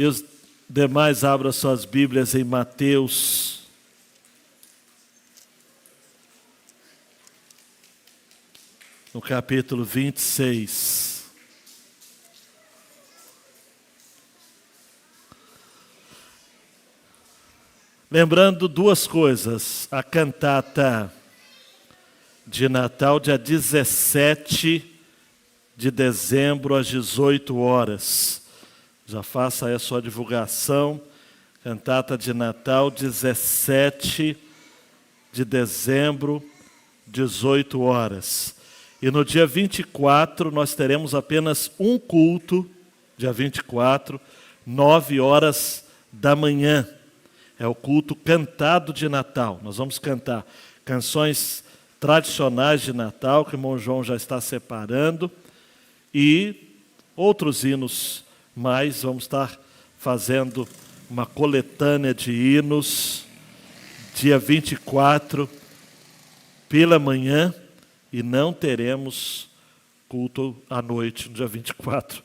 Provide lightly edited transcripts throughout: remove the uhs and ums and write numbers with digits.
E os demais abram suas Bíblias em Mateus, no capítulo 26. Lembrando duas coisas: a cantata de Natal, dia 17 de dezembro, às 18 horas. Já faça aí a sua divulgação. Cantata de Natal, 17 de dezembro, 18 horas. E no dia 24, nós teremos apenas um culto, dia 24, 9 horas da manhã. É o culto cantado de Natal. Nós vamos cantar canções tradicionais de Natal, que o irmão João já está separando, e outros hinos mais. Vamos estar fazendo uma coletânea de hinos, dia 24, pela manhã, e não teremos culto à noite, no dia 24,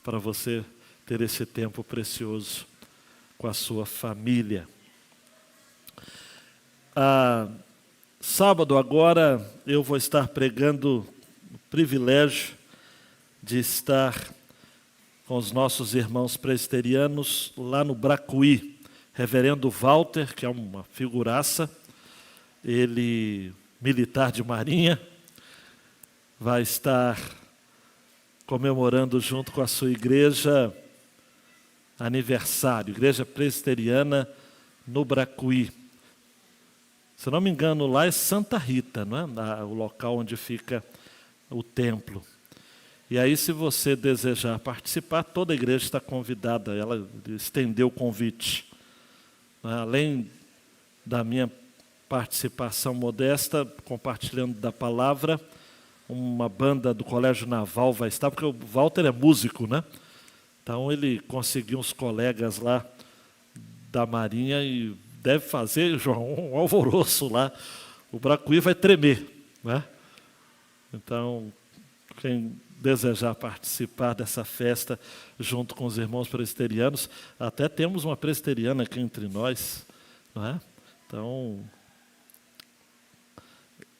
para você ter esse tempo precioso com a sua família. Sábado agora eu vou estar pregando o privilégio de estar com os nossos irmãos presbiterianos lá no Bracuí. Reverendo Walter, que é uma figuraça, ele militar de marinha, vai estar comemorando junto com a sua igreja aniversário, Igreja Presbiteriana no Bracuí. Se não me engano, lá é Santa Rita, não é? O local onde fica o templo. E aí, se você desejar participar, toda a igreja está convidada. Ela estendeu o convite. Além da minha participação modesta, compartilhando da palavra, uma banda do Colégio Naval vai estar, porque o Walter é músico, né? Então ele conseguiu uns colegas lá da Marinha e deve fazer, João, um alvoroço lá. O Bracuí vai tremer, né? Então, quem desejar participar dessa festa junto com os irmãos presbiterianos, até temos uma presbiteriana aqui entre nós, não é? Então,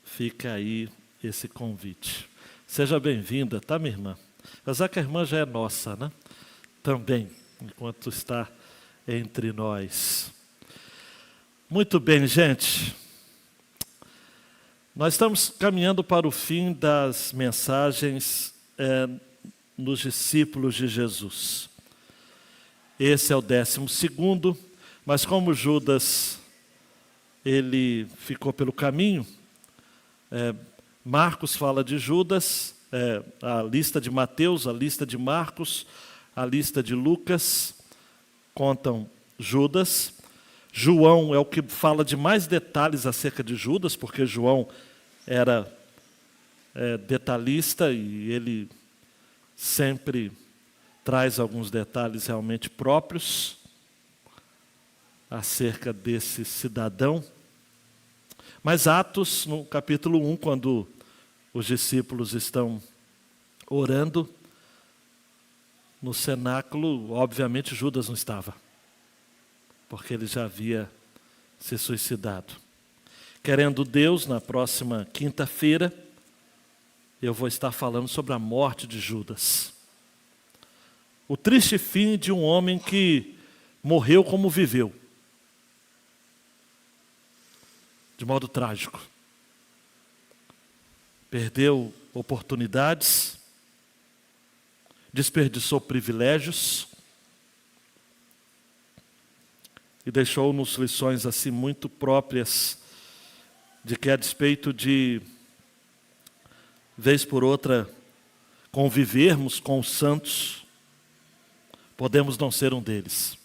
fica aí esse convite. Seja bem-vinda, tá, minha irmã? Apesar que a irmã já é nossa, né? Também, enquanto está entre nós. Muito bem, gente. Nós estamos caminhando para o fim das mensagens nos discípulos de Jesus. Esse é o 12º, mas como Judas ele ficou pelo caminho, Marcos fala de Judas, a lista de Mateus, a lista de Marcos, a lista de Lucas contam Judas. João é o que fala de mais detalhes acerca de Judas, porque João era detalhista e ele sempre traz alguns detalhes realmente próprios acerca desse cidadão. Mas Atos, no capítulo 1, quando os discípulos estão orando no cenáculo, obviamente Judas não estava, porque ele já havia se suicidado. Querendo Deus, na próxima quinta-feira, eu vou estar falando sobre a morte de Judas. O triste fim de um homem que morreu como viveu, de modo trágico. Perdeu oportunidades, desperdiçou privilégios e deixou-nos lições assim muito próprias de que, a despeito de vez por outra convivermos com os santos, podemos não ser um deles.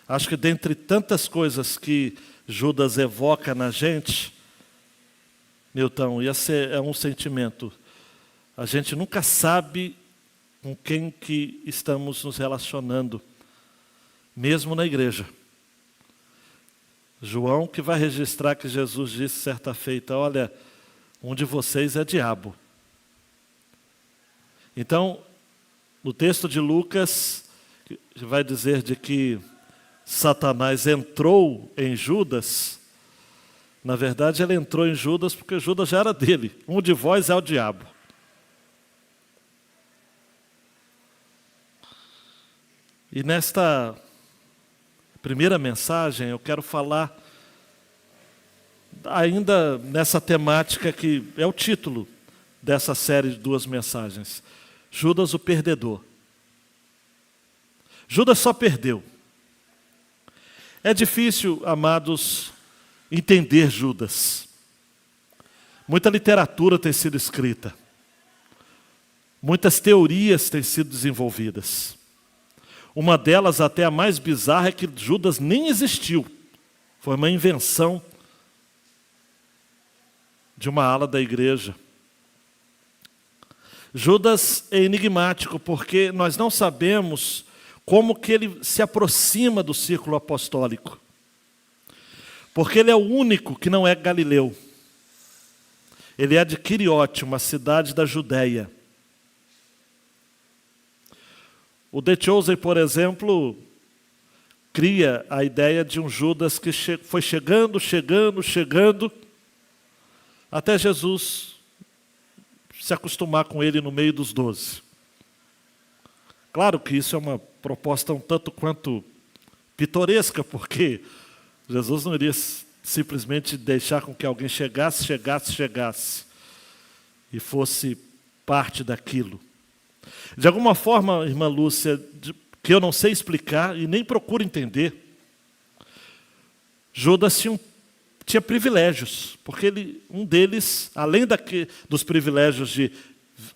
Acho que dentre tantas coisas que Judas evoca na gente, Nilton, é um sentimento. A gente nunca sabe com quem que estamos nos relacionando, mesmo na igreja. João, que vai registrar que Jesus disse certa feita: olha, um de vocês é diabo. Então, No texto de Lucas, que vai dizer de que Satanás entrou em Judas, na verdade ele entrou em Judas porque Judas já era dele. Um de vós é o diabo. E nesta primeira mensagem eu quero falar ainda nessa temática que é o título dessa série de 2 mensagens. Judas o perdedor. Judas só perdeu. É difícil, amados, entender Judas. Muita literatura tem sido escrita. Muitas teorias têm sido desenvolvidas. Uma delas, até a mais bizarra, é que Judas nem existiu. Foi uma invenção de uma ala da igreja. Judas é enigmático porque nós não sabemos como que ele se aproxima do círculo apostólico. Porque ele é o único que não é galileu. Ele é de Quiriote, uma cidade da Judéia. O De Chosen, por exemplo, cria a ideia de um Judas que foi chegando, até Jesus se acostumar com ele no meio dos 12. Claro que isso é uma proposta um tanto quanto pitoresca, porque Jesus não iria simplesmente deixar com que alguém chegasse e fosse parte daquilo. De alguma forma, irmã Lúcia, que eu não sei explicar e nem procuro entender, Judas tinha privilégios, porque um deles, além dos privilégios de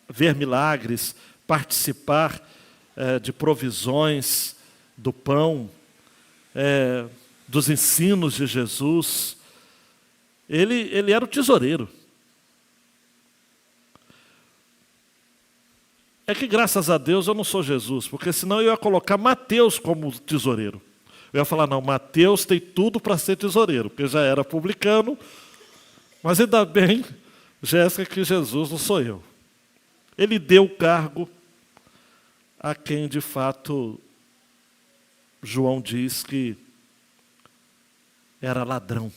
ver milagres, participar de provisões, do pão, dos ensinos de Jesus, ele era o tesoureiro. É que graças a Deus eu não sou Jesus, porque senão eu ia colocar Mateus como tesoureiro. Eu ia falar, não, Mateus tem tudo para ser tesoureiro, porque já era publicano, mas ainda bem, Jéssica, que Jesus não sou eu. Ele deu o cargo a quem de fato João diz que era ladrão,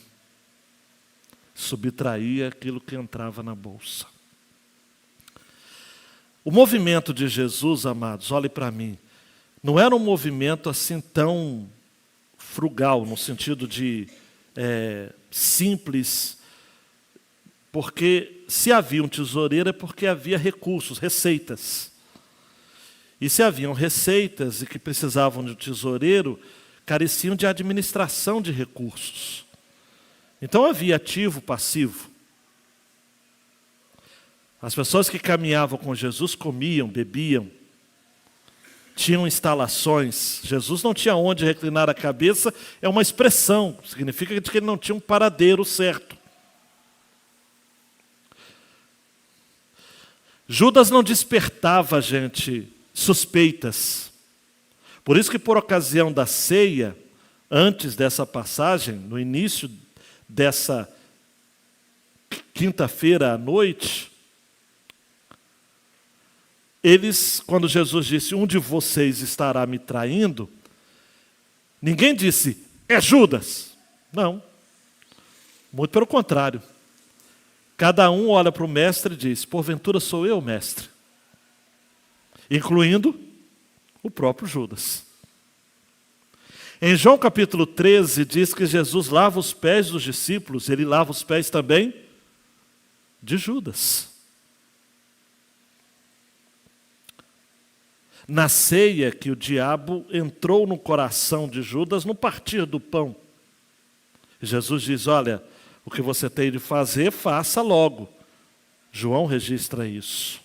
subtraía aquilo que entrava na bolsa. O movimento de Jesus, amados, olhe para mim, não era um movimento assim tão frugal, no sentido de simples, porque se havia um tesoureiro é porque havia recursos, receitas. E se haviam receitas e que precisavam de um tesoureiro, careciam de administração de recursos. Então havia ativo, passivo. As pessoas que caminhavam com Jesus comiam, bebiam, tinham instalações. Jesus não tinha onde reclinar a cabeça, é uma expressão, significa que ele não tinha um paradeiro certo. Judas não despertava, gente, suspeitas. Por isso que por ocasião da ceia, antes dessa passagem, no início dessa quinta-feira à noite, eles, quando Jesus disse, um de vocês estará me traindo, ninguém disse, é Judas. Não. Muito pelo contrário. Cada um olha para o mestre e diz, porventura sou eu, mestre. Incluindo o próprio Judas. Em João capítulo 13, diz que Jesus lava os pés dos discípulos, ele lava os pés também de Judas. Na ceia que o diabo entrou no coração de Judas no partir do pão. Jesus diz, olha, o que você tem de fazer, faça logo. João registra isso.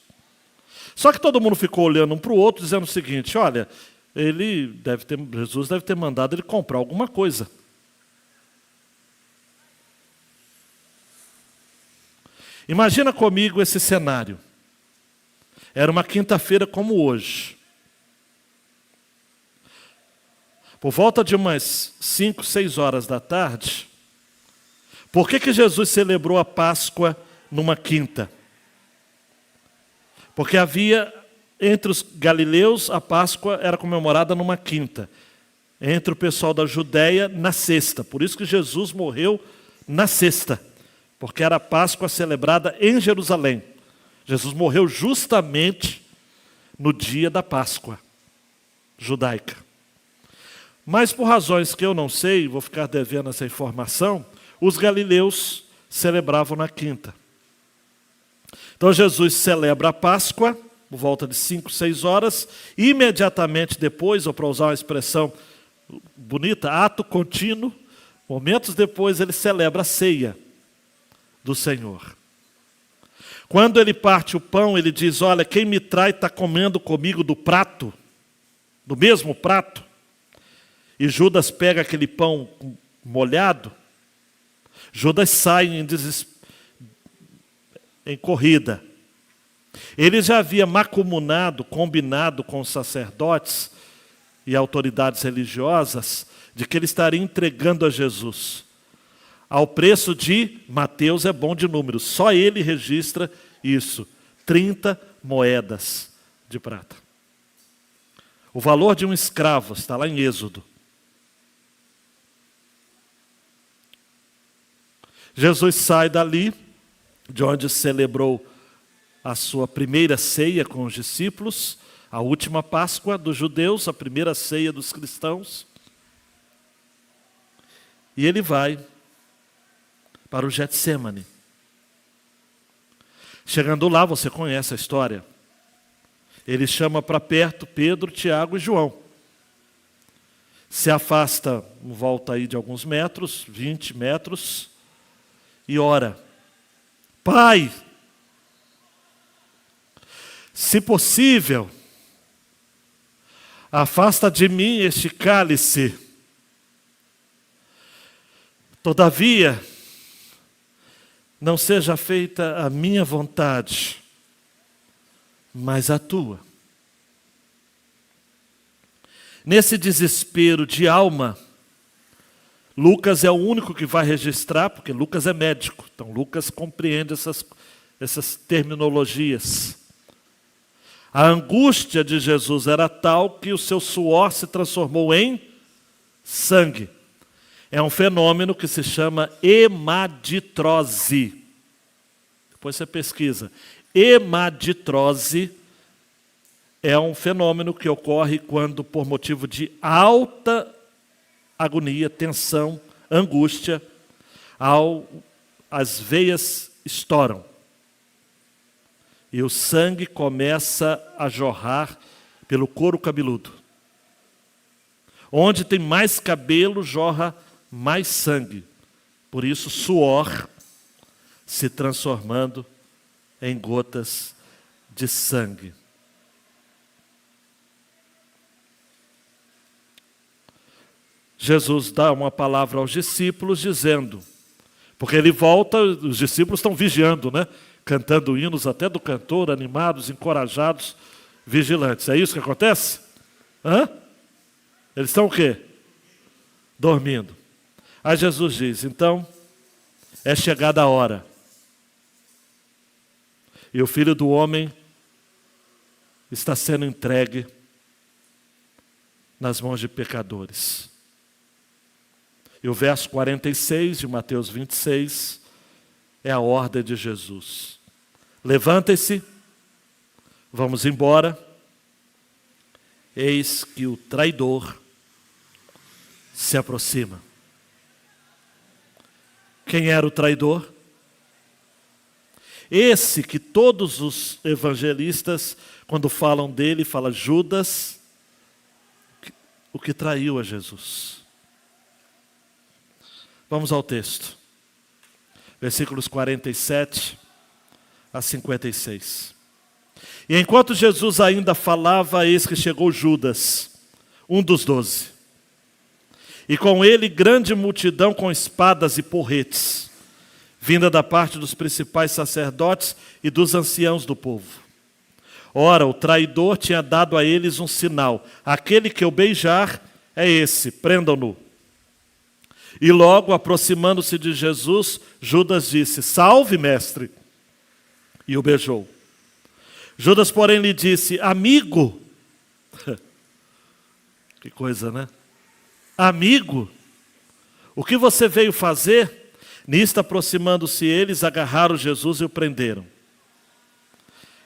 Só que todo mundo ficou olhando um para o outro, dizendo o seguinte, olha, Jesus deve ter mandado ele comprar alguma coisa. Imagina comigo esse cenário. Era uma quinta-feira como hoje. Por volta de umas 5, 6 horas da tarde, por que Jesus celebrou a Páscoa numa quinta? Porque havia entre os galileus, a Páscoa era comemorada numa quinta. Entre o pessoal da Judéia, na sexta. Por isso que Jesus morreu na sexta. Porque era a Páscoa celebrada em Jerusalém. Jesus morreu justamente no dia da Páscoa judaica. Mas por razões que eu não sei, vou ficar devendo essa informação, os galileus celebravam na quinta. Então Jesus celebra a Páscoa, por volta de 5, 6 horas, e imediatamente depois, ou para usar uma expressão bonita, ato contínuo, momentos depois ele celebra a ceia do Senhor. Quando ele parte o pão, ele diz, olha, quem me trai está comendo comigo do prato, do mesmo prato. E Judas pega aquele pão molhado, Judas sai em corrida. Ele já havia macumunado, combinado com os sacerdotes e autoridades religiosas, de que ele estaria entregando a Jesus ao preço de, Mateus é bom de números, só ele registra isso, 30 moedas de prata. O valor de um escravo, está lá em Êxodo. Jesus sai dali, de onde celebrou a sua primeira ceia com os discípulos, a última Páscoa dos judeus, a primeira ceia dos cristãos. E ele vai para o Getsêmani. Chegando lá, você conhece a história. Ele chama para perto Pedro, Tiago e João. Se afasta, volta aí de alguns metros, 20 metros, e ora, Pai, se possível, afasta de mim este cálice. Todavia, não seja feita a minha vontade, mas a tua. Nesse desespero de alma, Lucas é o único que vai registrar, porque Lucas é médico, então Lucas compreende essas terminologias. A angústia de Jesus era tal que o seu suor se transformou em sangue. É um fenômeno que se chama hemaditrose. Depois você pesquisa. Hemaditrose é um fenômeno que ocorre quando, por motivo de alta agonia, tensão, angústia, as veias estouram. E o sangue começa a jorrar pelo couro cabeludo. Onde tem mais cabelo, jorra mais sangue. Por isso, suor se transformando em gotas de sangue. Jesus dá uma palavra aos discípulos dizendo, porque ele volta, os discípulos estão vigiando, né? Cantando hinos até do cantor, animados, encorajados, vigilantes. É isso que acontece? Eles estão o quê? Dormindo. Aí Jesus diz, então, é chegada a hora. E o Filho do Homem está sendo entregue nas mãos de pecadores. E o verso 46 de Mateus 26 é a ordem de Jesus. Levantem-se, vamos embora. Eis que o traidor se aproxima. Quem era o traidor? Esse que todos os evangelistas, quando falam dele, falam Judas, o que traiu a Jesus. Vamos ao texto. Versículos 47 a 56. E enquanto Jesus ainda falava, eis que chegou Judas, um dos 12. E com ele grande multidão com espadas e porretes, vinda da parte dos principais sacerdotes e dos anciãos do povo. Ora, o traidor tinha dado a eles um sinal. Aquele que eu beijar é esse, prendam-no. E logo, aproximando-se de Jesus, Judas disse, salve, mestre, e o beijou. Judas, porém, lhe disse: amigo. Que coisa, né? Amigo, o que você veio fazer? Nisto, aproximando-se eles, agarraram Jesus e o prenderam.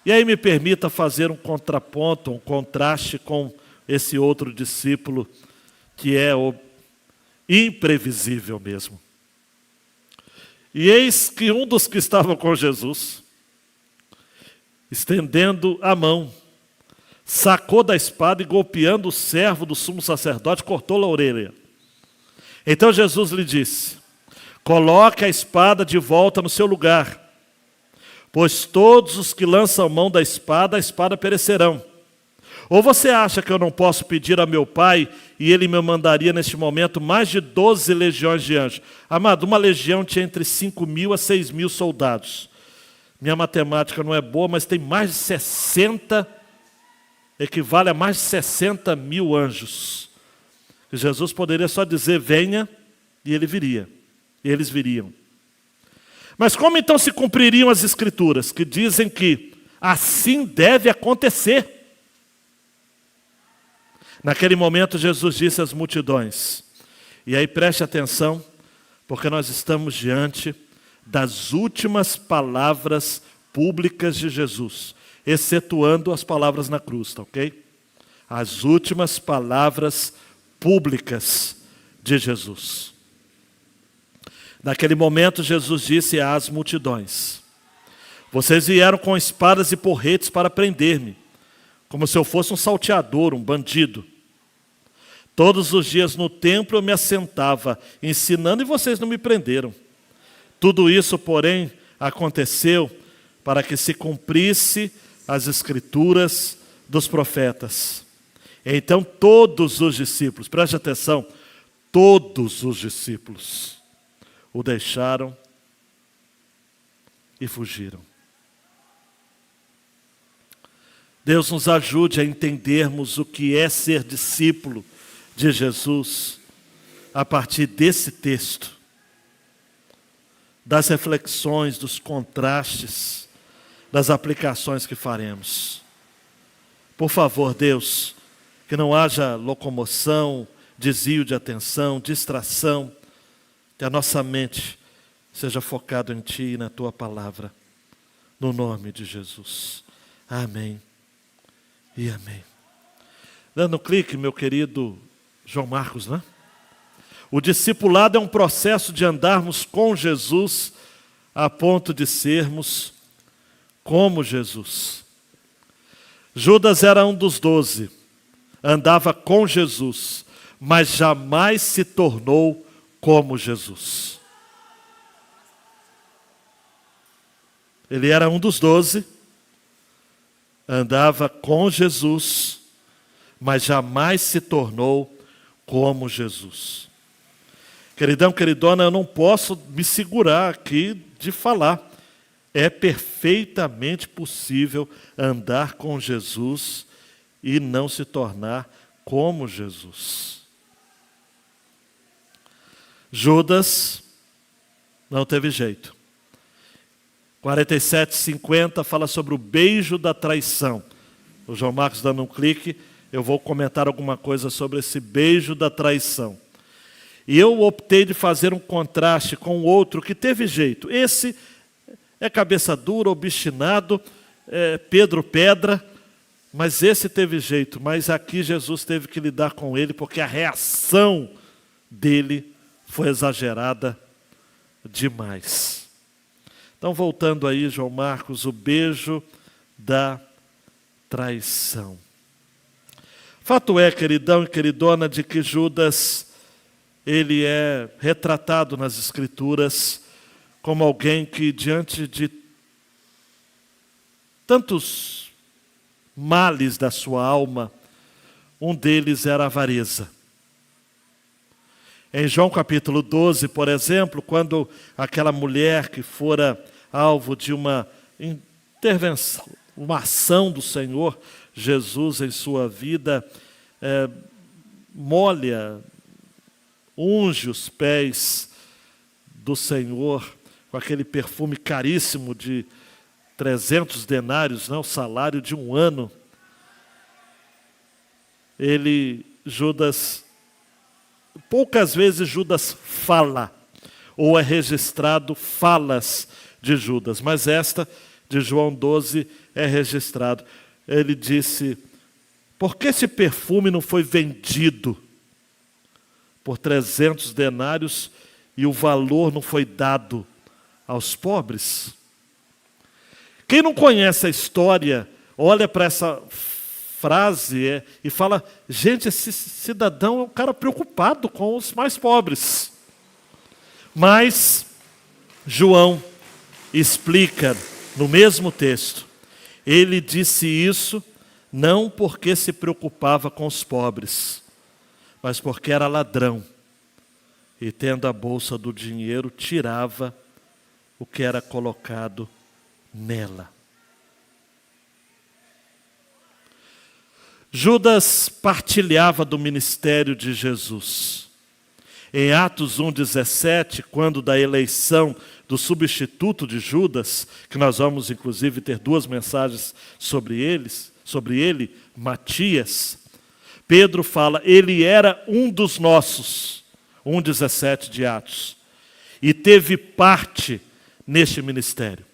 E aí me permita fazer um contraponto, um contraste com esse outro discípulo, que é o imprevisível mesmo. E eis que um dos que estavam com Jesus, estendendo a mão, sacou da espada e, golpeando o servo do sumo sacerdote, cortou-lhe a orelha. Então Jesus lhe disse: coloque a espada de volta no seu lugar, pois todos os que lançam mão da espada, a espada perecerão. Ou você acha que eu não posso pedir a meu Pai e Ele me mandaria neste momento mais de 12 legiões de anjos? Amado, uma legião tinha entre 5.000 a 6.000 soldados. Minha matemática não é boa, mas tem mais de 60, equivale a mais de 60.000 anjos. E Jesus poderia só dizer: venha, e ele viria. E eles viriam. Mas como então se cumpririam as Escrituras, que dizem que assim deve acontecer? Naquele momento Jesus disse às multidões, e aí preste atenção, porque nós estamos diante das últimas palavras públicas de Jesus, excetuando as palavras na cruz, tá ok? As últimas palavras públicas de Jesus. Naquele momento Jesus disse às multidões: vocês vieram com espadas e porretes para prender-me, como se eu fosse um salteador, um bandido. Todos os dias no templo eu me assentava, ensinando, e vocês não me prenderam. Tudo isso, porém, aconteceu para que se cumprisse as Escrituras dos profetas. Então todos os discípulos, preste atenção, todos os discípulos o deixaram e fugiram. Deus nos ajude a entendermos o que é ser discípulo de Jesus a partir desse texto, das reflexões, dos contrastes, das aplicações que faremos. Por favor, Deus, que não haja locomoção, desvio de atenção, distração, que a nossa mente seja focada em Ti e na Tua palavra, no nome de Jesus. Amém e amém. Dando um clique, meu querido João Marcos, né? O discipulado é um processo de andarmos com Jesus a ponto de sermos como Jesus. Judas era um dos 12, andava com Jesus, mas jamais se tornou como Jesus. Ele era um dos 12, andava com Jesus, mas jamais se tornou como Jesus. Queridão, queridona, eu não posso me segurar aqui de falar. É perfeitamente possível andar com Jesus e não se tornar como Jesus. Judas não teve jeito. 47:50 fala sobre o beijo da traição. O João Marcos dando um clique, eu vou comentar alguma coisa sobre esse beijo da traição. E eu optei de fazer um contraste com o outro que teve jeito. Esse é cabeça dura, obstinado, Pedro pedra, mas esse teve jeito. Mas aqui Jesus teve que lidar com ele, porque a reação dele foi exagerada demais. Então, voltando aí, João Marcos, o beijo da traição. Fato é, queridão e queridona, de que Judas, ele é retratado nas Escrituras como alguém que, diante de tantos males da sua alma, um deles era a avareza. Em João capítulo 12, por exemplo, quando aquela mulher que fora alvo de uma intervenção, uma ação do Senhor Jesus em sua vida, molha, unge os pés do Senhor com aquele perfume caríssimo de 300 denários, o salário de um ano. Poucas vezes Judas fala, ou é registrado falas de Judas, mas esta de João 12 é registrado. Ele disse: por que esse perfume não foi vendido por 300 denários e o valor não foi dado aos pobres? Quem não conhece a história, olha para essa frase e fala: gente, esse cidadão é um cara preocupado com os mais pobres. Mas João explica no mesmo texto, ele disse isso não porque se preocupava com os pobres, mas porque era ladrão e, tendo a bolsa do dinheiro, tirava o que era colocado nela. Judas partilhava do ministério de Jesus. Em Atos 1,17, quando da eleição do substituto de Judas, que nós vamos inclusive ter 2 mensagens sobre ele, Matias, Pedro fala: ele era um dos nossos, 1,17 de Atos, e teve parte neste ministério.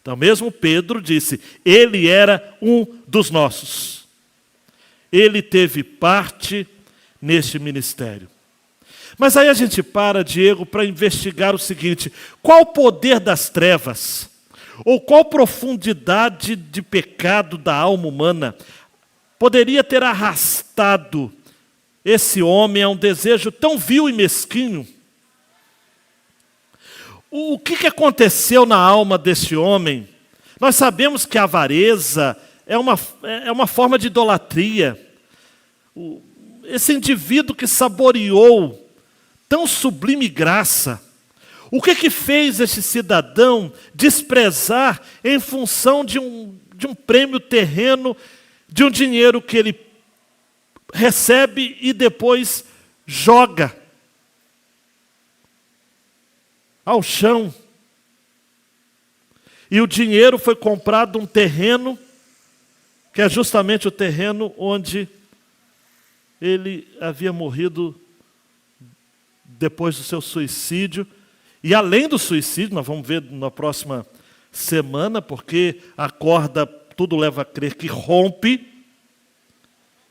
Então mesmo Pedro disse, ele era um dos nossos. Ele teve parte neste ministério. Mas aí a gente para, Diego, para investigar o seguinte: qual o poder das trevas, ou qual profundidade de pecado da alma humana poderia ter arrastado esse homem a um desejo tão vil e mesquinho? O que aconteceu na alma desse homem? Nós sabemos que a avareza é uma forma de idolatria. Esse indivíduo que saboreou tão sublime graça, o que fez este cidadão desprezar em função de um prêmio terreno, de um dinheiro que ele recebe e depois joga ao chão? E o dinheiro foi comprado um terreno, que é justamente o terreno onde ele havia morrido depois do seu suicídio. E além do suicídio, nós vamos ver na próxima semana, porque a corda, tudo leva a crer que rompe,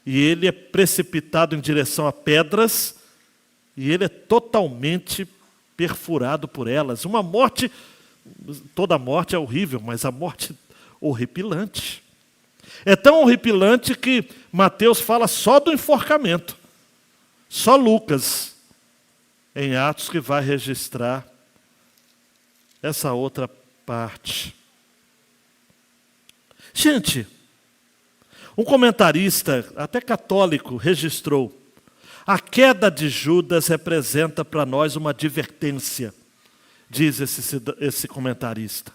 e ele é precipitado em direção a pedras, e ele é totalmente perfurado por elas. Uma morte, toda morte é horrível, mas a morte horripilante. É tão horripilante que Mateus fala só do enforcamento. Só Lucas, em Atos, que vai registrar essa outra parte. Gente, um comentarista, até católico, registrou: a queda de Judas representa para nós uma advertência, diz esse comentarista.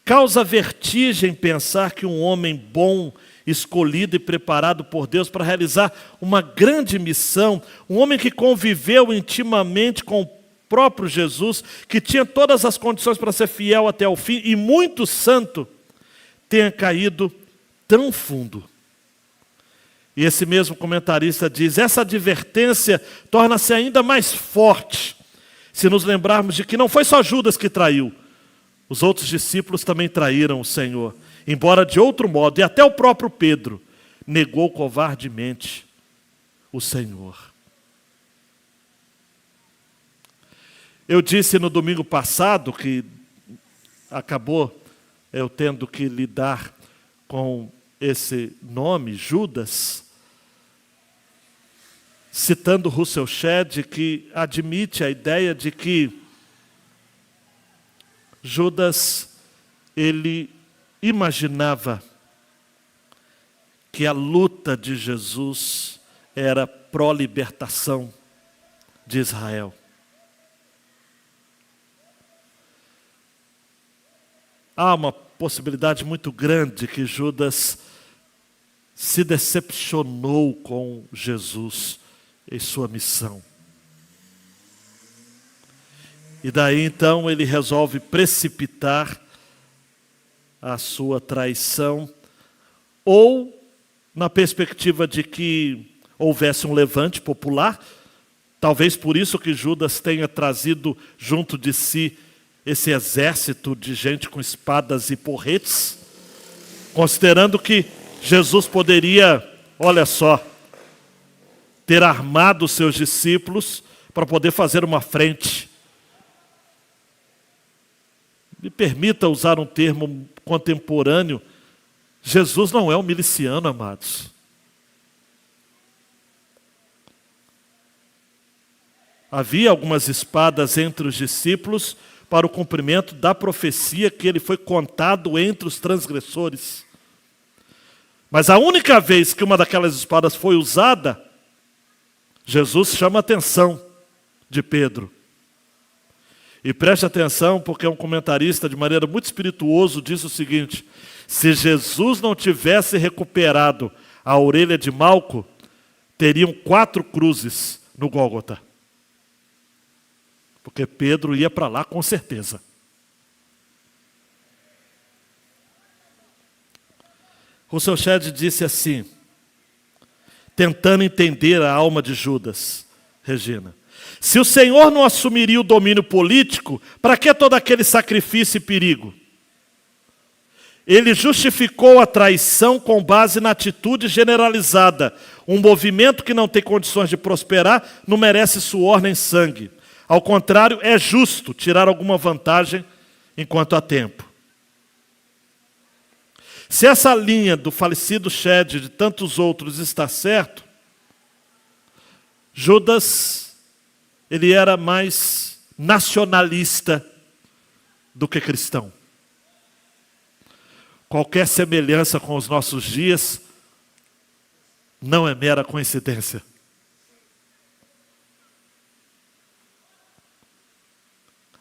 Causa vertigem pensar que um homem bom, escolhido e preparado por Deus para realizar uma grande missão, um homem que conviveu intimamente com o próprio Jesus, que tinha todas as condições para ser fiel até o fim e muito santo, tenha caído tão fundo. E esse mesmo comentarista diz: essa advertência torna-se ainda mais forte se nos lembrarmos de que não foi só Judas que traiu, os outros discípulos também traíram o Senhor, embora de outro modo, e até o próprio Pedro negou covardemente o Senhor. Eu disse no domingo passado que acabou eu tendo que lidar com esse nome, Judas, citando Russell Shedd, que admite a ideia de que Judas, ele imaginava que a luta de Jesus era pró-libertação de Israel. Há uma possibilidade muito grande que Judas se decepcionou com Jesus em sua missão. E daí então ele resolve precipitar a sua traição, ou na perspectiva de que houvesse um levante popular, talvez por isso que Judas tenha trazido junto de si esse exército de gente com espadas e porretes, considerando que Jesus poderia, olha só, ter armado os seus discípulos para poder fazer uma frente. Me permita usar um termo contemporâneo, Jesus não é um miliciano, amados. Havia algumas espadas entre os discípulos para o cumprimento da profecia que ele foi contado entre os transgressores. Mas a única vez que uma daquelas espadas foi usada, Jesus chama a atenção de Pedro. E preste atenção, porque um comentarista, de maneira muito espirituoso, disse o seguinte: se Jesus não tivesse recuperado a orelha de Malco, teriam 4 cruzes no Gólgota. Porque Pedro ia para lá com certeza. Russell Shedd disse assim, tentando entender a alma de Judas, Regina: se o Senhor não assumiria o domínio político, para que todo aquele sacrifício e perigo? Ele justificou a traição com base na atitude generalizada. Um movimento que não tem condições de prosperar não merece suor nem sangue. Ao contrário, é justo tirar alguma vantagem enquanto há tempo. Se essa linha do falecido Shedd e de tantos outros está certo, Judas, ele era mais nacionalista do que cristão. Qualquer semelhança com os nossos dias não é mera coincidência.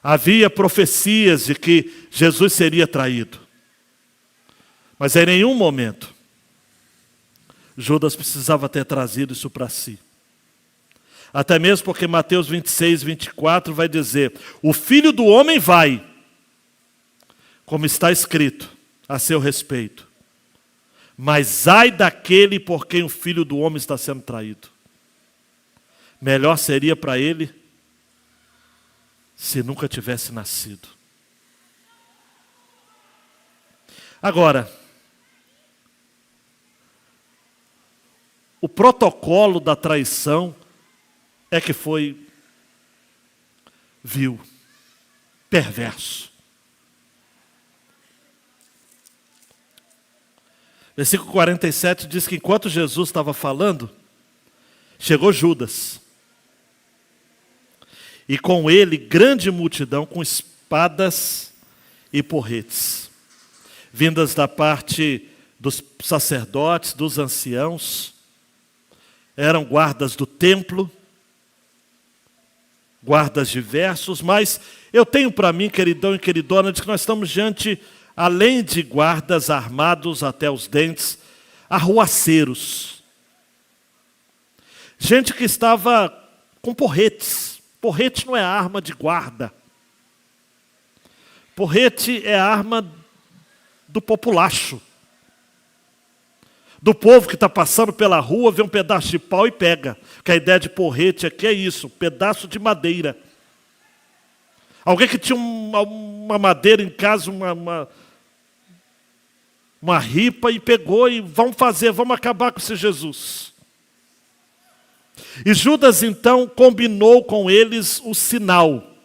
Havia profecias de que Jesus seria traído. Mas em nenhum momento Judas precisava ter trazido isso para si. Até mesmo porque Mateus 26, 24 vai dizer: o Filho do Homem vai, como está escrito a seu respeito. Mas ai daquele por quem o Filho do Homem está sendo traído. Melhor seria para ele se nunca tivesse nascido. Agora, o protocolo da traição é que foi vil, perverso. Versículo 47 diz que enquanto Jesus estava falando, chegou Judas. E com ele grande multidão com espadas e porretes, vindas da parte dos sacerdotes, dos anciãos, eram guardas do templo, guardas diversos, mas eu tenho para mim, queridão e queridona, de que nós estamos diante, além de guardas armados até os dentes, arruaceiros. Gente que estava com porretes. Porrete não é arma de guarda. Porrete é arma do populacho. Do povo que está passando pela rua, vê um pedaço de pau e pega. Porque a ideia de porrete aqui é isso, pedaço de madeira. Alguém que tinha uma madeira em casa, uma ripa e pegou e vamos acabar com esse Jesus. E Judas então combinou com eles o sinal.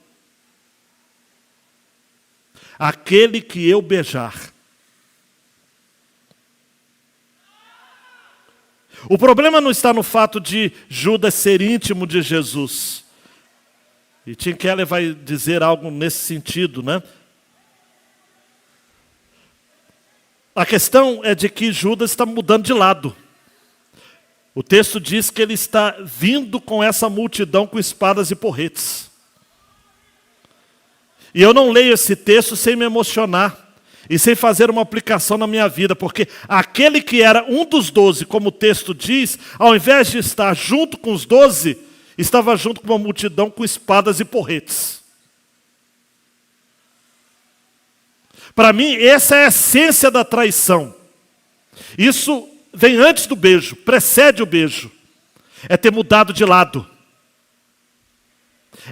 Aquele que eu beijar. O problema não está no fato de Judas ser íntimo de Jesus. E Tim Keller vai dizer algo nesse sentido, né? A questão é de que Judas está mudando de lado. O texto diz que ele está vindo com essa multidão com espadas e porretes. E eu não leio esse texto sem me emocionar e sem fazer uma aplicação na minha vida, porque aquele que era um dos 12, como o texto diz, ao invés de estar junto com os 12, estava junto com uma multidão com espadas e porretes. Para mim, essa é a essência da traição. Isso vem antes do beijo, precede o beijo. É ter mudado de lado.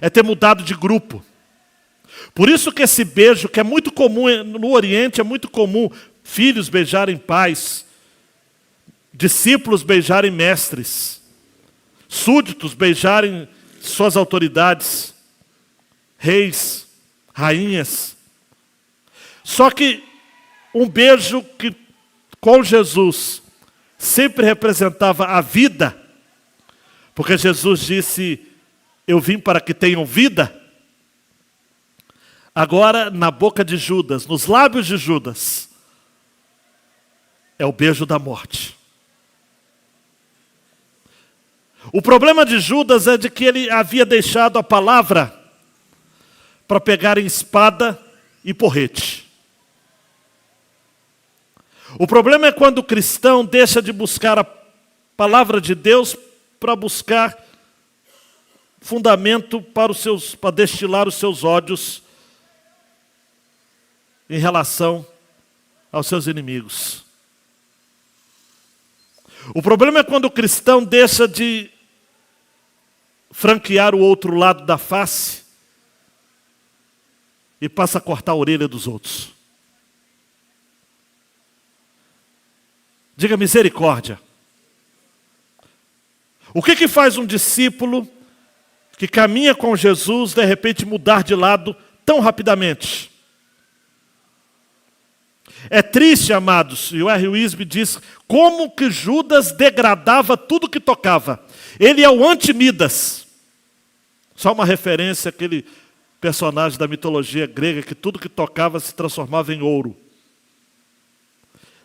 É ter mudado de grupo. Por isso que esse beijo, que é muito comum no Oriente, é muito comum filhos beijarem pais, discípulos beijarem mestres, súditos beijarem suas autoridades, reis, rainhas. Só que um beijo que com Jesus sempre representava a vida, porque Jesus disse, eu vim para que tenham vida. Agora, na boca de Judas, nos lábios de Judas, é o beijo da morte. O problema de Judas é de que ele havia deixado a palavra para pegar em espada e porrete. O problema é quando o cristão deixa de buscar a palavra de Deus para buscar fundamento para destilar os seus ódios em relação aos seus inimigos. O problema é quando o cristão deixa de franquear o outro lado da face e passa a cortar a orelha dos outros. Diga misericórdia. O que faz um discípulo que caminha com Jesus, de repente mudar de lado tão rapidamente? É triste, amados, e o R. Wisby diz, como que Judas degradava tudo que tocava. Ele é o anti-Midas. Só uma referência àquele personagem da mitologia grega, que tudo que tocava se transformava em ouro.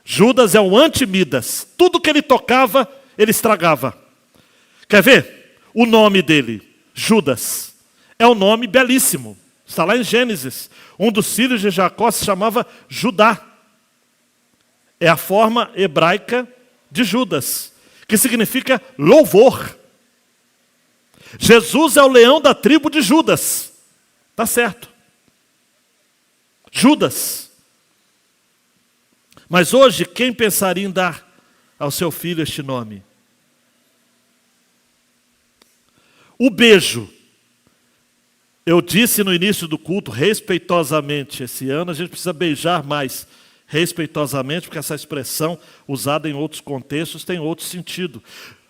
Judas é o anti-Midas. Tudo que ele tocava, ele estragava. Quer ver? O nome dele, Judas, é um nome belíssimo. Está lá em Gênesis. Um dos filhos de Jacó se chamava Judá. É a forma hebraica de Judas, que significa louvor. Jesus é o leão da tribo de Judas. Está certo. Judas. Mas hoje, quem pensaria em dar ao seu filho este nome? O beijo. Eu disse no início do culto, respeitosamente, esse ano a gente precisa beijar mais respeitosamente, porque essa expressão, usada em outros contextos, tem outro sentido.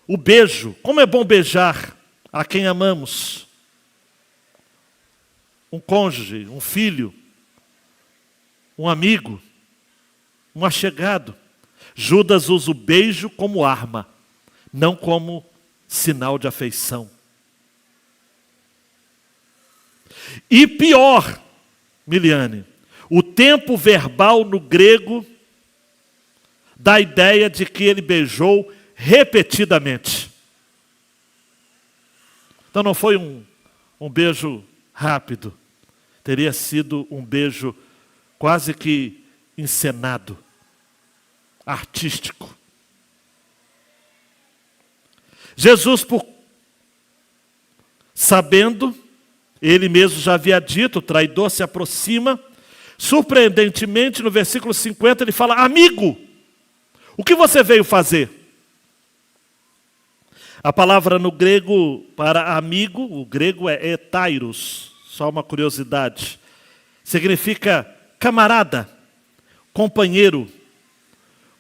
O beijo. Como é bom beijar a quem amamos? Um cônjuge, um filho, um amigo, um achegado. Judas usa o beijo como arma, não como sinal de afeição. E pior, Miliane, o tempo verbal no grego dá a ideia de que ele beijou repetidamente. Então não foi um beijo rápido, teria sido um beijo quase que encenado, artístico. Jesus, sabendo, ele mesmo já havia dito, o traidor se aproxima, surpreendentemente, no versículo 50, ele fala, amigo, o que você veio fazer? A palavra no grego para amigo, o grego é etairos, só uma curiosidade, significa camarada, companheiro,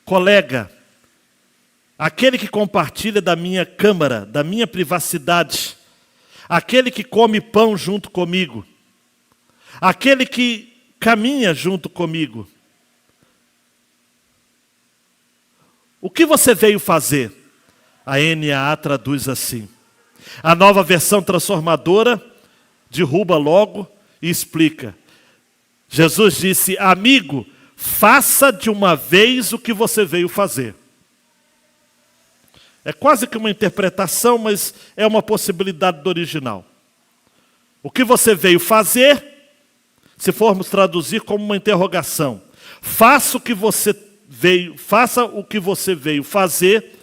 colega, aquele que compartilha da minha câmara, da minha privacidade, aquele que come pão junto comigo, aquele que caminha junto comigo. O que você veio fazer? A NAA traduz assim. A nova versão transformadora derruba logo e explica. Jesus disse, amigo, faça de uma vez o que você veio fazer. É quase que uma interpretação, mas é uma possibilidade do original. O que você veio fazer, se formos traduzir como uma interrogação. Faça o que você veio fazer,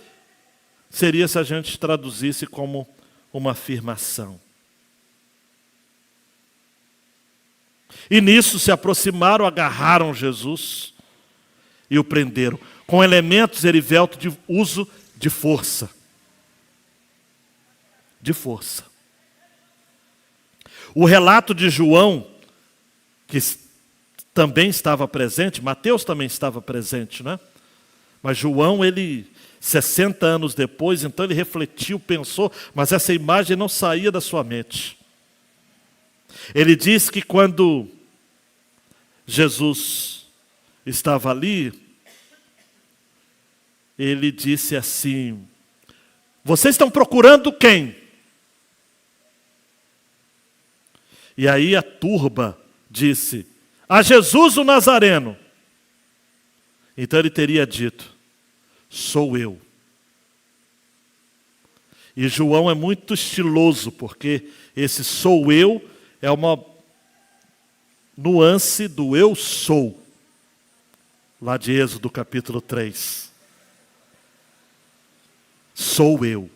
seria se a gente traduzisse como uma afirmação. E nisso se aproximaram, agarraram Jesus e o prenderam, com elementos, Erivelto, de uso de força. De força. O relato de João, que também estava presente, Mateus também estava presente, né? Mas João, 60 anos depois, então ele refletiu, pensou, mas essa imagem não saía da sua mente. Ele diz que quando Jesus estava ali, ele disse assim: vocês estão procurando quem? E aí a turba disse: a Jesus o Nazareno. Então ele teria dito: sou eu. E João é muito estiloso, porque esse sou eu é uma nuance do eu sou, lá de Êxodo capítulo 3. Sou eu.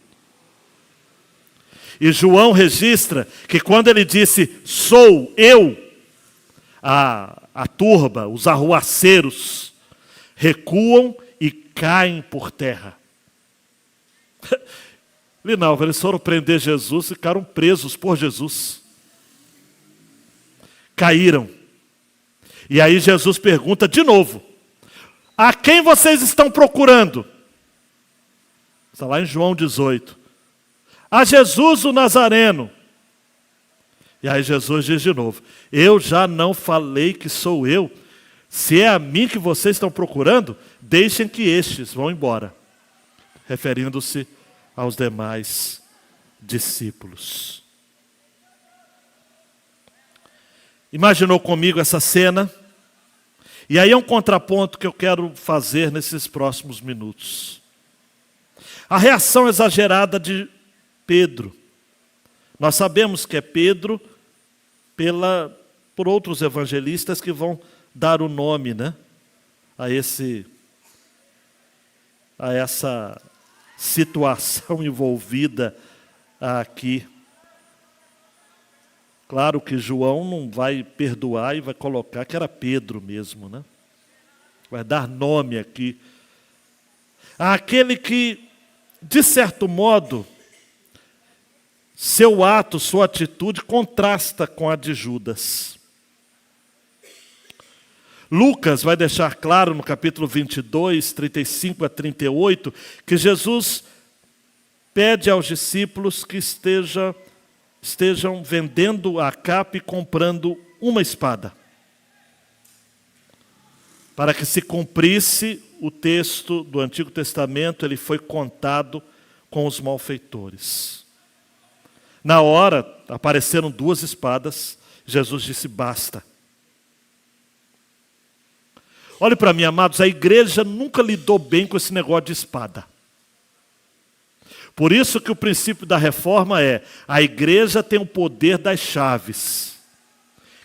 E João registra que quando ele disse sou eu, a turba, os arruaceiros, recuam e caem por terra. Linalva, eles foram prender Jesus e ficaram presos por Jesus. Caíram. E aí Jesus pergunta de novo: a quem vocês estão procurando? Está lá em João 18. A Jesus o Nazareno. E aí Jesus diz de novo: eu já não falei que sou eu? Se é a mim que vocês estão procurando, deixem que estes vão embora. Referindo-se aos demais discípulos. Imaginou comigo essa cena? E aí é um contraponto que eu quero fazer nesses próximos minutos. A reação exagerada de Pedro. Nós sabemos que é Pedro por outros evangelistas que vão dar o nome, né, a essa situação envolvida aqui. Claro que João não vai perdoar e vai colocar que era Pedro mesmo, né? Vai dar nome aqui àquele que, de certo modo, seu ato, sua atitude contrasta com a de Judas. Lucas vai deixar claro no capítulo 22, 35 a 38, que Jesus pede aos discípulos que estejam vendendo a capa e comprando uma espada, para que se cumprisse o texto do Antigo Testamento, ele foi contado com os malfeitores. Na hora, apareceram 2 espadas, Jesus disse: basta. Olhe para mim, amados, a igreja nunca lidou bem com esse negócio de espada. Por isso que o princípio da reforma é: a igreja tem o poder das chaves.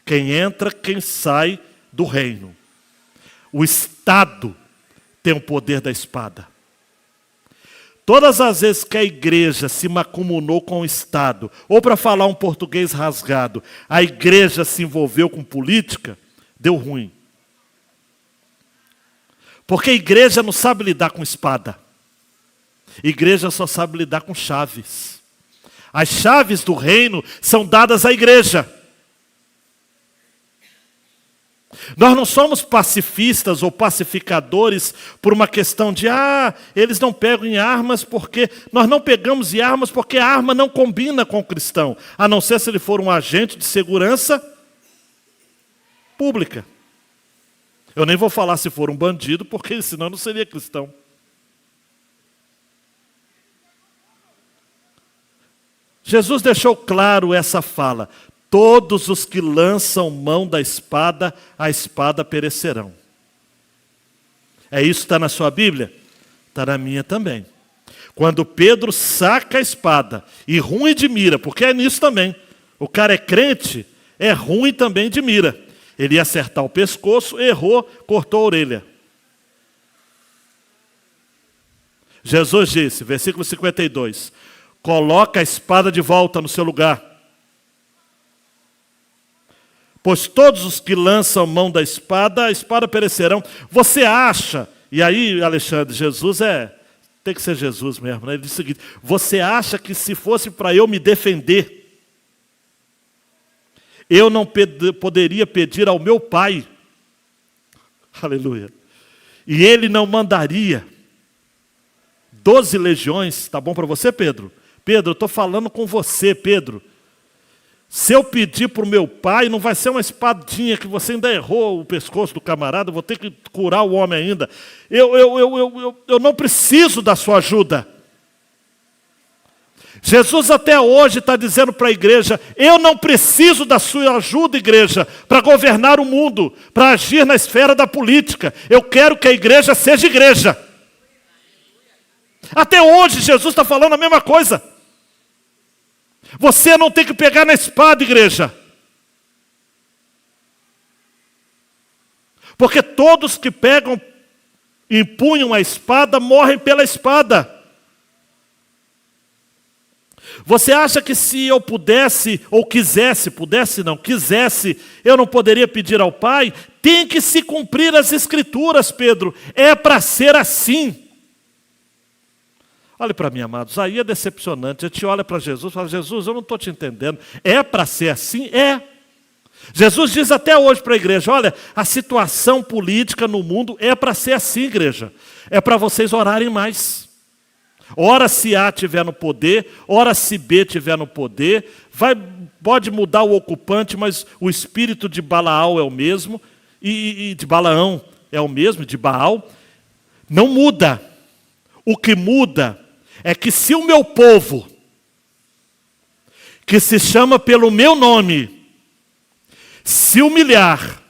Quem entra, quem sai do reino. O Estado tem o poder da espada. Todas as vezes que a igreja se macumunou com o Estado, ou para falar um português rasgado, a igreja se envolveu com política, deu ruim. Porque a igreja não sabe lidar com espada. A igreja só sabe lidar com chaves. As chaves do reino são dadas à igreja. Nós não somos pacifistas ou pacificadores por uma questão de eles não pegam em armas porque... Nós não pegamos em armas porque a arma não combina com o cristão, a não ser se ele for um agente de segurança pública. Eu nem vou falar se for um bandido, porque senão não seria cristão. Jesus deixou claro essa fala: todos os que lançam mão da espada, a espada perecerão. É isso que está na sua Bíblia? Está na minha também. Quando Pedro saca a espada, e ruim de mira, porque é nisso também. O cara é crente, é ruim também de mira. Ele ia acertar o pescoço, errou, cortou a orelha. Jesus disse, versículo 52, coloca a espada de volta no seu lugar. Pois todos os que lançam mão da espada, a espada perecerão. Você acha, e aí, Alexandre, tem que ser Jesus mesmo, né? Ele diz o seguinte: você acha que se fosse para eu me defender, eu não poderia pedir ao meu Pai, aleluia, e Ele não mandaria 12 legiões, tá bom para você, Pedro? Pedro, eu estou falando com você, Pedro. Se eu pedir para o meu pai, não vai ser uma espadinha que você ainda errou o pescoço do camarada, eu vou ter que curar o homem ainda. Eu não preciso da sua ajuda. Jesus até hoje está dizendo para a igreja: eu não preciso da sua ajuda, igreja, para governar o mundo, para agir na esfera da política. Eu quero que a igreja seja igreja. Até hoje Jesus está falando a mesma coisa. Você não tem que pegar na espada, igreja. Porque todos que pegam e empunham a espada morrem pela espada. Você acha que se eu pudesse, ou quisesse, eu não poderia pedir ao Pai? Tem que se cumprir as Escrituras, Pedro. É para ser assim. Olha para mim, amados, aí é decepcionante. A gente olha para Jesus e fala: Jesus, eu não estou te entendendo. É para ser assim? É. Jesus diz até hoje para a igreja: olha, a situação política no mundo é para ser assim, igreja. É para vocês orarem mais. Ora se A estiver no poder, ora se B estiver no poder, pode mudar o ocupante, mas o espírito de Balaão é o mesmo, e de Balaão é o mesmo, de Baal. Não muda. O que muda é que se o meu povo, que se chama pelo meu nome, se humilhar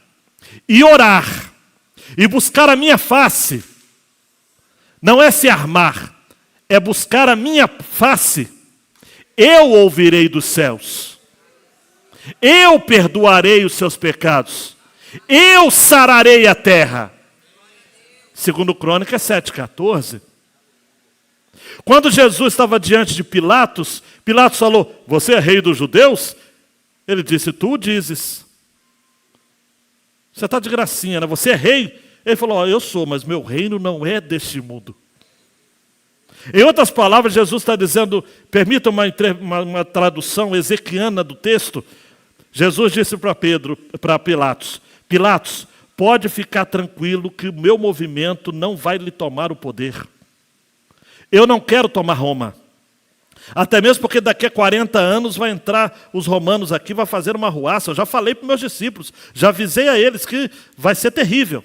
e orar e buscar a minha face, não é se armar, é buscar a minha face, eu ouvirei dos céus, eu perdoarei os seus pecados, eu sararei a terra. Segundo Crônicas 7,14. Quando Jesus estava diante de Pilatos, Pilatos falou: você é rei dos judeus? Ele disse: tu o dizes. Você está de gracinha, né? Você é rei? Ele falou: eu sou, mas meu reino não é deste mundo. Em outras palavras, Jesus está dizendo, permita uma tradução ezequiana do texto. Jesus disse para Pilatos: Pilatos, pode ficar tranquilo que o meu movimento não vai lhe tomar o poder. Eu não quero tomar Roma. Até mesmo porque daqui a 40 anos vai entrar os romanos aqui, vai fazer uma arruaça. Eu já falei para os meus discípulos, já avisei a eles que vai ser terrível.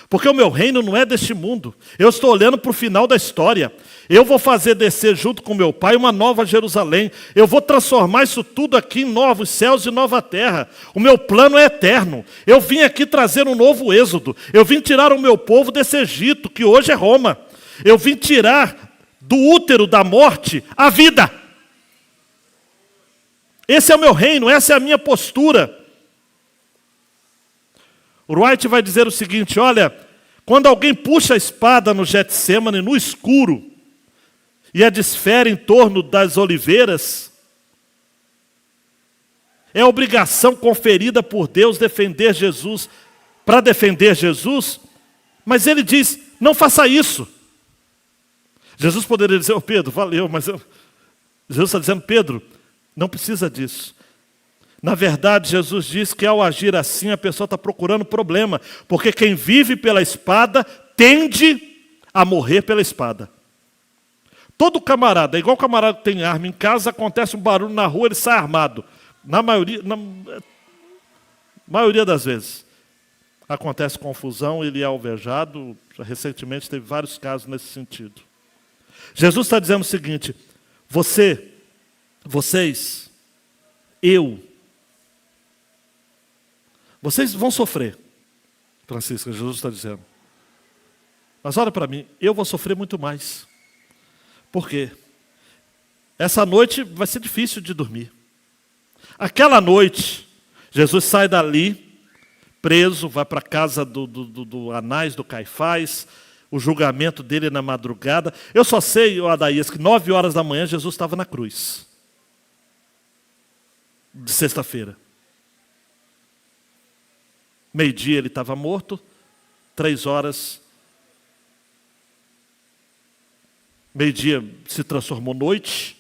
Porque o meu reino não é deste mundo. Eu estou olhando para o final da história. Eu vou fazer descer junto com meu Pai uma nova Jerusalém. Eu vou transformar isso tudo aqui em novos céus e nova terra. O meu plano é eterno. Eu vim aqui trazer um novo êxodo. Eu vim tirar o meu povo desse Egito, que hoje é Roma. Eu vim tirar do útero da morte a vida. Esse é o meu reino, essa é a minha postura. O Wright vai dizer o seguinte: olha, quando alguém puxa a espada no Getsêmani, no escuro, e a desfere em torno das oliveiras, é obrigação conferida por Deus defender Jesus, para defender Jesus, mas ele diz: não faça isso. Jesus poderia dizer: oh, Pedro, valeu, mas Jesus está dizendo: Pedro, não precisa disso. Na verdade, Jesus diz que ao agir assim, a pessoa está procurando problema, porque quem vive pela espada tende a morrer pela espada. Todo camarada, igual o camarada que tem arma em casa, acontece um barulho na rua, ele sai armado. Na maioria das vezes. Acontece confusão, ele é alvejado. Recentemente teve vários casos nesse sentido. Jesus está dizendo o seguinte: vocês vão sofrer. Francisca, Jesus está dizendo. Mas olha para mim, eu vou sofrer muito mais. Por quê? Essa noite vai ser difícil de dormir. Aquela noite, Jesus sai dali, preso, vai para a casa do Anás, do Caifás. O julgamento dele é na madrugada. Eu só sei, Adaías, que 9 horas da manhã Jesus estava na cruz. De sexta-feira. Meio-dia ele estava morto, 3 horas, meio-dia se transformou noite.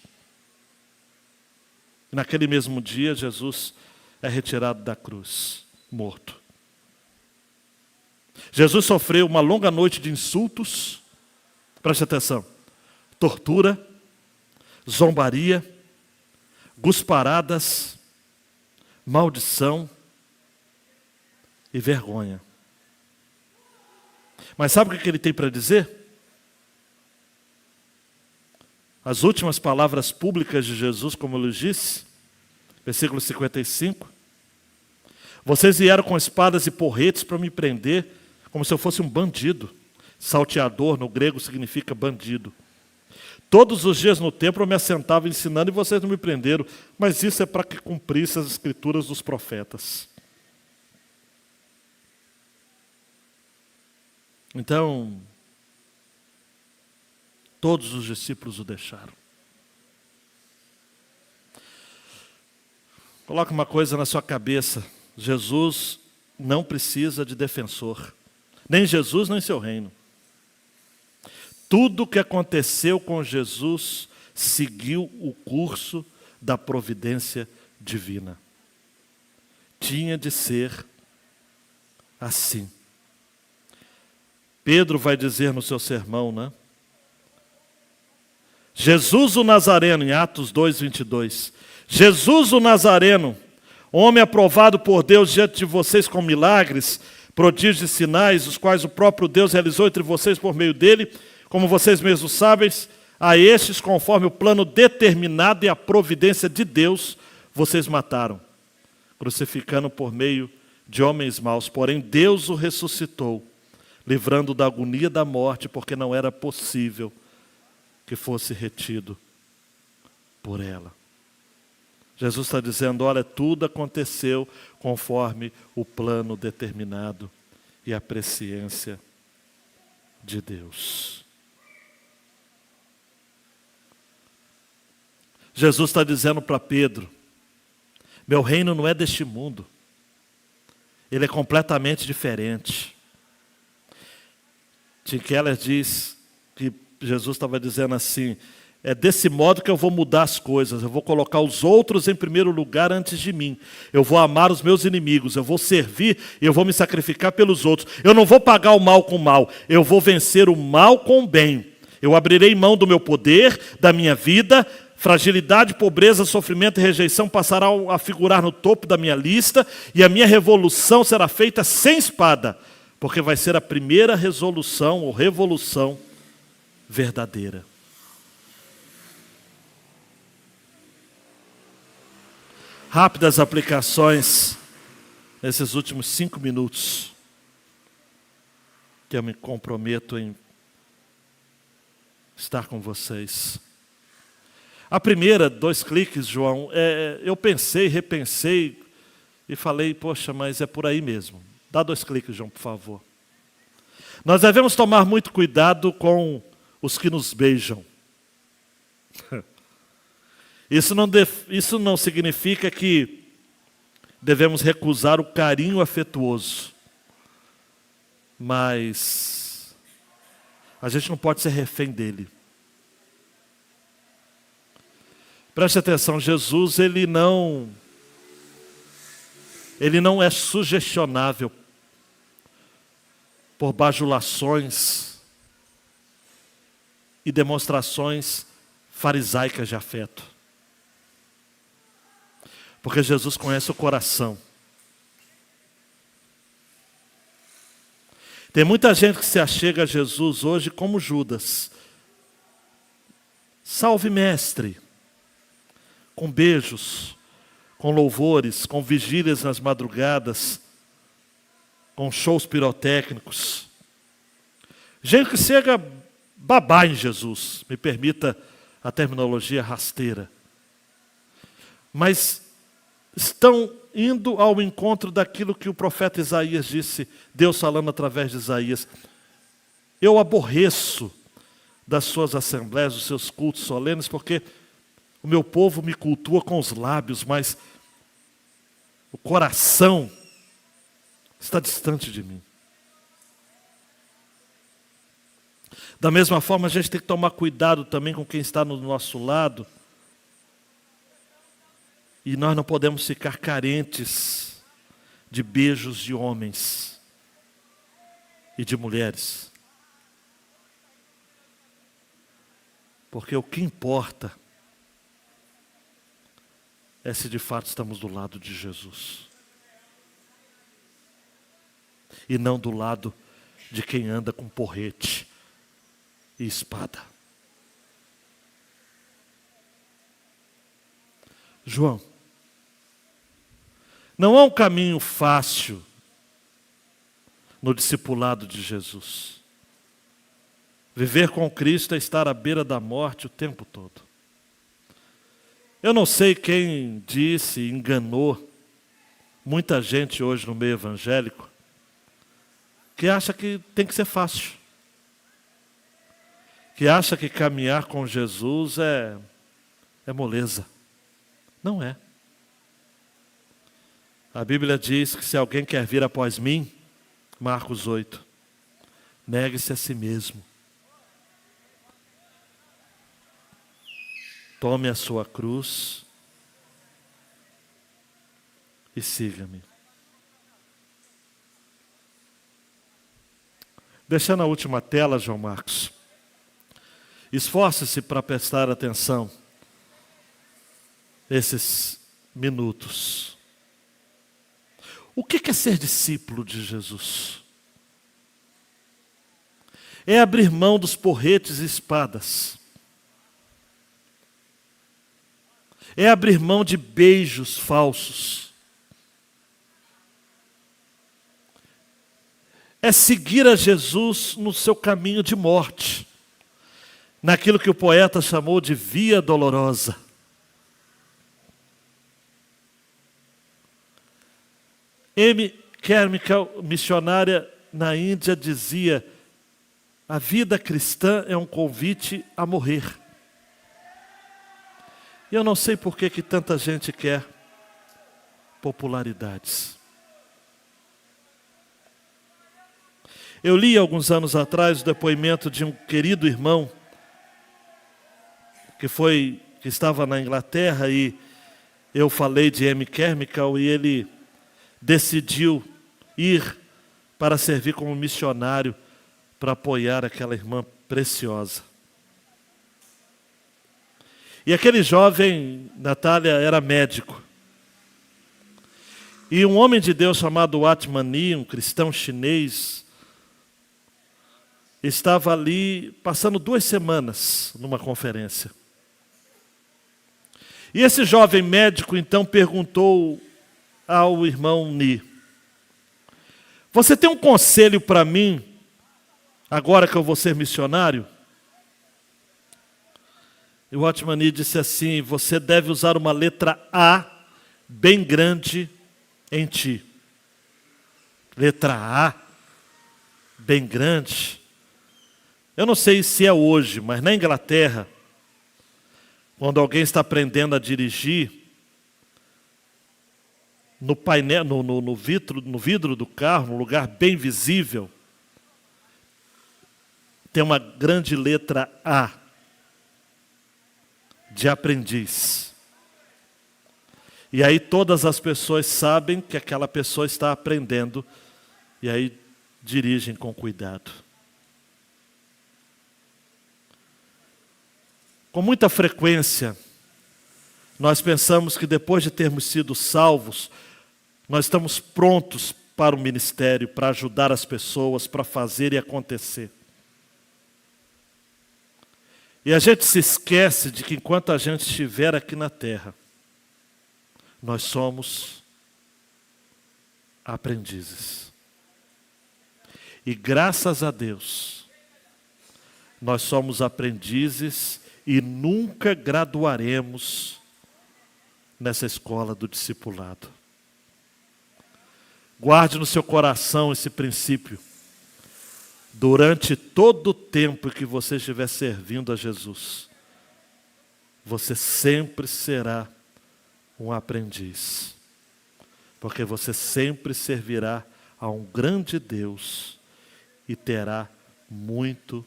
E naquele mesmo dia, Jesus é retirado da cruz, morto. Jesus sofreu uma longa noite de insultos, preste atenção, tortura, zombaria, gusparadas, maldição e vergonha. Mas sabe o que ele tem para dizer? As últimas palavras públicas de Jesus, como eu lhes disse, versículo 55. Vocês vieram com espadas e porretes para me prender, como se eu fosse um bandido. Salteador, no grego, significa bandido. Todos os dias no templo eu me assentava ensinando e vocês não me prenderam, mas isso é para que cumprisse as escrituras dos profetas. Então, todos os discípulos o deixaram. Coloque uma coisa na sua cabeça: Jesus não precisa de defensor, nem Jesus, nem seu reino. Tudo o que aconteceu com Jesus seguiu o curso da providência divina. Tinha de ser assim. Pedro vai dizer no seu sermão, né? Jesus o Nazareno, em Atos 2:22. Jesus o Nazareno, homem aprovado por Deus diante de vocês com milagres, prodígios e sinais, os quais o próprio Deus realizou entre vocês por meio dele, como vocês mesmos sabem, a estes, conforme o plano determinado e a providência de Deus, vocês mataram, crucificando por meio de homens maus. Porém, Deus o ressuscitou, livrando da agonia da morte, porque não era possível que fosse retido por ela. Jesus está dizendo, olha, tudo aconteceu conforme o plano determinado e a presciência de Deus. Jesus está dizendo para Pedro, meu reino não é deste mundo, ele é completamente diferente. Tim Keller diz que Jesus estava dizendo assim, é desse modo que eu vou mudar as coisas, eu vou colocar os outros em primeiro lugar antes de mim, eu vou amar os meus inimigos, eu vou servir e eu vou me sacrificar pelos outros, eu não vou pagar o mal com o mal, eu vou vencer o mal com o bem, eu abrirei mão do meu poder, da minha vida, fragilidade, pobreza, sofrimento e rejeição passarão a figurar no topo da minha lista e a minha revolução será feita sem espada, porque vai ser a primeira resolução ou revolução verdadeira. Rápidas aplicações nesses últimos 5 minutos que eu me comprometo em estar com vocês. A primeira, 2 cliques, João, eu pensei, repensei e falei, poxa, mas é por aí mesmo. Dá 2 cliques, João, por favor. Nós devemos tomar muito cuidado com os que nos beijam. Isso não significa que devemos recusar o carinho afetuoso. Mas a gente não pode ser refém dele. Preste atenção, Jesus, ele não é sugestionável por bajulações e demonstrações farisaicas de afeto. Porque Jesus conhece o coração. Tem muita gente que se achega a Jesus hoje como Judas. Salve, mestre. Com beijos, com louvores, com vigílias nas madrugadas, com shows pirotécnicos. Gente que chega babá em Jesus, me permita a terminologia rasteira. Mas estão indo ao encontro daquilo que o profeta Isaías disse, Deus falando através de Isaías. Eu aborreço das suas assembleias, dos seus cultos solenes, porque o meu povo me cultua com os lábios, mas o coração está distante de mim. Da mesma forma, a gente tem que tomar cuidado também com quem está no nosso lado. E nós não podemos ficar carentes de beijos de homens e de mulheres. Porque o que importa é se de fato estamos do lado de Jesus. E não do lado de quem anda com porrete e espada. João, não há um caminho fácil no discipulado de Jesus. Viver com Cristo é estar à beira da morte o tempo todo. Eu não sei quem disse, enganou muita gente hoje no meio evangélico, que acha que tem que ser fácil. Que acha que caminhar com Jesus é moleza. Não é. A Bíblia diz que se alguém quer vir após mim, Marcos 8, negue-se a si mesmo. Tome a sua cruz e siga-me. Deixando a última tela, João Marcos. Esforce-se para prestar atenção esses minutos. O que é ser discípulo de Jesus? É abrir mão dos porretes e espadas. É abrir mão de beijos falsos. É seguir a Jesus no seu caminho de morte, naquilo que o poeta chamou de via dolorosa. Amy Carmichael, missionária na Índia, dizia: a vida cristã é um convite a morrer. E eu não sei por que tanta gente quer popularidades. Eu li alguns anos atrás o depoimento de um querido irmão que estava na Inglaterra, e eu falei de Amy Carmichael, e ele decidiu ir para servir como missionário para apoiar aquela irmã preciosa. E aquele jovem, Natália, era médico. E um homem de Deus chamado Watmani, um cristão chinês, estava ali passando 2 semanas numa conferência. E esse jovem médico então perguntou ao irmão Ni: você tem um conselho para mim, agora que eu vou ser missionário? E o Watmani disse assim: você deve usar uma letra A bem grande em ti. Letra A bem grande. Eu não sei se é hoje, mas na Inglaterra, quando alguém está aprendendo a dirigir, no painel, no vidro do carro, num lugar bem visível, tem uma grande letra A, de aprendiz. E aí todas as pessoas sabem que aquela pessoa está aprendendo, e aí dirigem com cuidado. Com muita frequência, nós pensamos que depois de termos sido salvos, nós estamos prontos para o ministério, para ajudar as pessoas, para fazer e acontecer. E a gente se esquece de que enquanto a gente estiver aqui na terra, nós somos aprendizes. E graças a Deus, nós somos aprendizes e nunca graduaremos nessa escola do discipulado. Guarde no seu coração esse princípio. Durante todo o tempo que você estiver servindo a Jesus, você sempre será um aprendiz. Porque você sempre servirá a um grande Deus e terá muito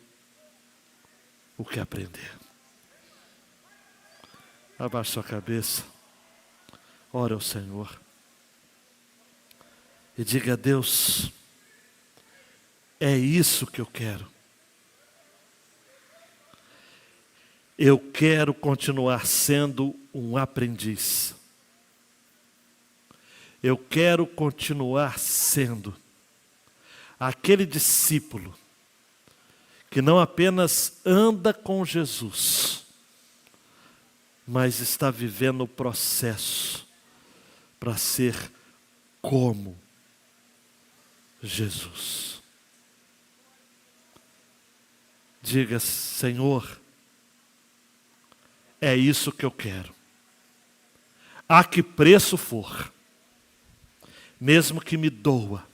o que aprender. Abaixe sua cabeça, ore ao Senhor e diga a Deus: é isso que eu quero. Eu quero continuar sendo um aprendiz. Eu quero continuar sendo aquele discípulo que não apenas anda com Jesus, mas está vivendo o processo para ser como Jesus. Diga: Senhor, é isso que eu quero. A que preço for, mesmo que me doa,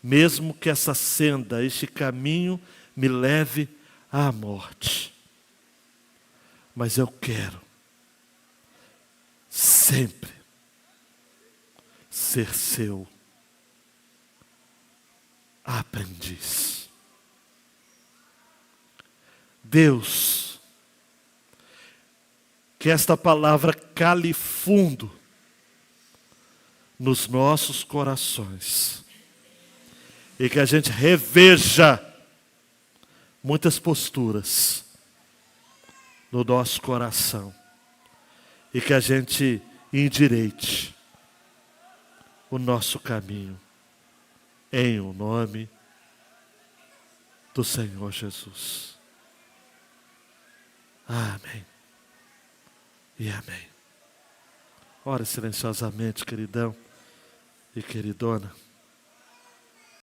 mesmo que essa senda, este caminho me leve à morte, mas eu quero sempre ser seu aprendiz. Deus, que esta palavra cale fundo nos nossos corações e que a gente reveja muitas posturas no nosso coração e que a gente endireite o nosso caminho em o nome do Senhor Jesus. Amém e amém. Ore silenciosamente, queridão e queridona.